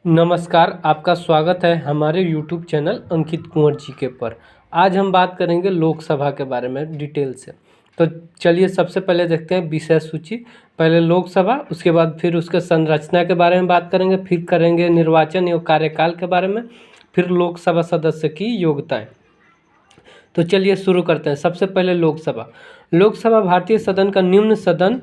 नमस्कार, आपका स्वागत है हमारे यूट्यूब चैनल अंकित कुंवर जी के पर। आज हम बात करेंगे लोकसभा के बारे में डिटेल से। तो चलिए सबसे पहले देखते हैं विषय सूची। पहले लोकसभा, उसके बाद फिर उसके संरचना के बारे में बात करेंगे, फिर करेंगे निर्वाचन एवं कार्यकाल के बारे में, फिर लोकसभा सदस्य की योग्यताएँ। तो चलिए शुरू करते हैं। सबसे पहले लोकसभा। लोकसभा भारतीय सदन का निम्न सदन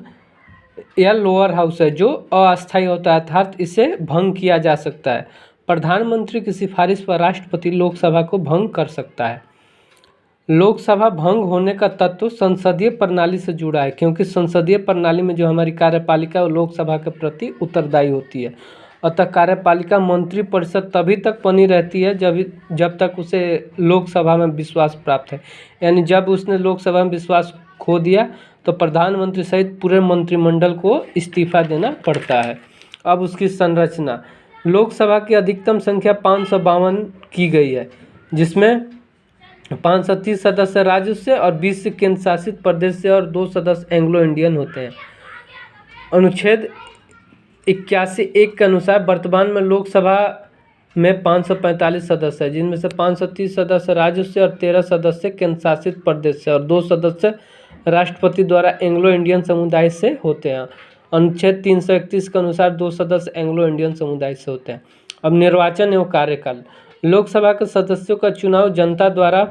या लोअर हाउस है जो अस्थायी होता है, अर्थात इसे भंग किया जा सकता है। प्रधानमंत्री की सिफारिश पर राष्ट्रपति लोकसभा को भंग कर सकता है। लोकसभा भंग होने का तत्व संसदीय प्रणाली से जुड़ा है, क्योंकि संसदीय प्रणाली में जो हमारी कार्यपालिका है वो लोकसभा के प्रति उत्तरदायी होती है। अतः कार्यपालिका मंत्रिपरिषद तभी तक बनी रहती है जब तक उसे लोकसभा में विश्वास प्राप्त है। यानी जब उसने लोकसभा में विश्वास खो दिया तो प्रधानमंत्री सहित पूरे मंत्रिमंडल को इस्तीफा देना पड़ता है। अब उसकी संरचना। लोकसभा की अधिकतम संख्या 552 की गई है, जिसमें 530 सदस्य राज्य से और 20 केंद्र शासित प्रदेश से और 2 सदस्य एंग्लो इंडियन होते हैं। अनुच्छेद 81(1) के अनुसार वर्तमान में लोकसभा में 545 सदस्य है, जिनमें से 530 सदस्य राज्य से और 13 सदस्य केंद्र शासित प्रदेश से और 2 सदस्य राष्ट्रपति द्वारा एंग्लो इंडियन समुदाय से होते हैं। अनुच्छेद 331 के अनुसार 2 सदस्य एंग्लो इंडियन समुदाय से होते हैं। अब निर्वाचन एवं कार्यकाल। लोकसभा के सदस्यों का चुनाव जनता द्वारा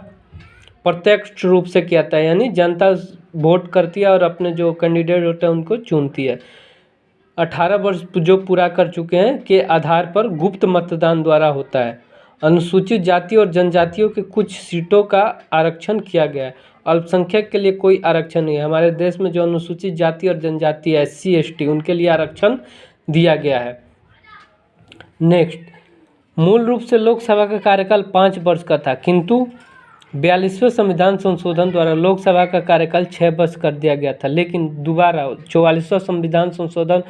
प्रत्यक्ष रूप से किया जाता है, यानी जनता वोट करती है और अपने जो कैंडिडेट होते हैं उनको चुनती है। 18 वर्ष जो पूरा कर चुके हैं के आधार पर गुप्त मतदान द्वारा होता है। अनुसूचित जाति और जनजातियों के कुछ सीटों का आरक्षण किया गया है। अल्पसंख्यक के लिए कोई आरक्षण नहीं है। हमारे देश में जो अनुसूचित जाति और जनजाति है, SC ST, उनके लिए आरक्षण दिया गया है। नेक्स्ट, मूल रूप से लोकसभा का कार्यकाल 5 वर्ष का था, किंतु 42वें संविधान संशोधन द्वारा लोकसभा का कार्यकाल 6 वर्ष कर दिया गया था। लेकिन दोबारा 44वां संविधान संशोधन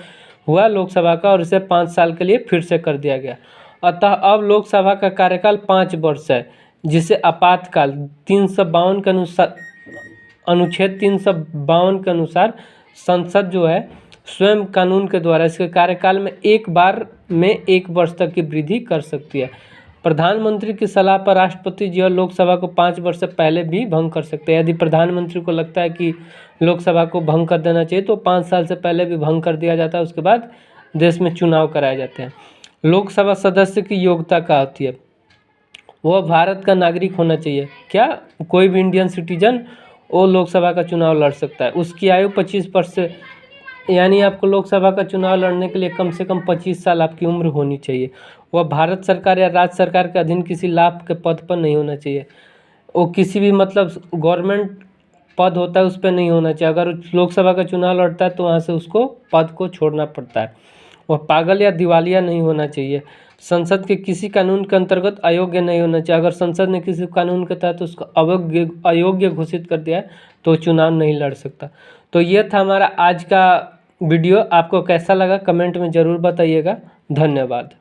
हुआ लोकसभा का और इसे 5 साल के लिए फिर से कर दिया गया। अतः अब लोकसभा का कार्यकाल 5 वर्ष है, जिसे आपातकाल 352 के अनुसार, अनुच्छेद 352 के अनुसार संसद जो है स्वयं कानून के द्वारा इसके कार्यकाल में एक बार में 1 वर्ष तक की वृद्धि कर सकती है। प्रधानमंत्री की सलाह पर राष्ट्रपति जी और लोकसभा को 5 वर्ष से पहले भी भंग कर सकते हैं। यदि प्रधानमंत्री को लगता है कि लोकसभा को भंग कर देना चाहिए तो 5 साल से पहले भी भंग कर दिया जाता है। उसके बाद देश में चुनाव कराए जाते हैं। लोकसभा सदस्य की योग्यता क्या होती है? वह भारत का नागरिक होना चाहिए। क्या कोई भी इंडियन सिटीजन वो लोकसभा का चुनाव लड़ सकता है। उसकी आयु 25 वर्ष से, यानी आपको लोकसभा का चुनाव लड़ने के लिए कम से कम 25 साल आपकी उम्र होनी चाहिए। वह भारत सरकार या राज्य सरकार के अधीन किसी लाभ के पद पर नहीं होना चाहिए। वो किसी भी मतलब गवर्नमेंट पद होता है उस पर नहीं होना चाहिए। अगर लोकसभा का चुनाव लड़ता है तो वहाँ से उसको पद को छोड़ना पड़ता है। वह पागल या दिवालिया नहीं होना चाहिए। संसद के किसी कानून के अंतर्गत अयोग्य नहीं होना चाहिए। अगर संसद ने किसी कानून के तहत उसको अयोग्य घोषित कर दिया है तो चुनाव नहीं लड़ सकता। तो ये था हमारा आज का वीडियो। आपको कैसा लगा कमेंट में ज़रूर बताइएगा। धन्यवाद।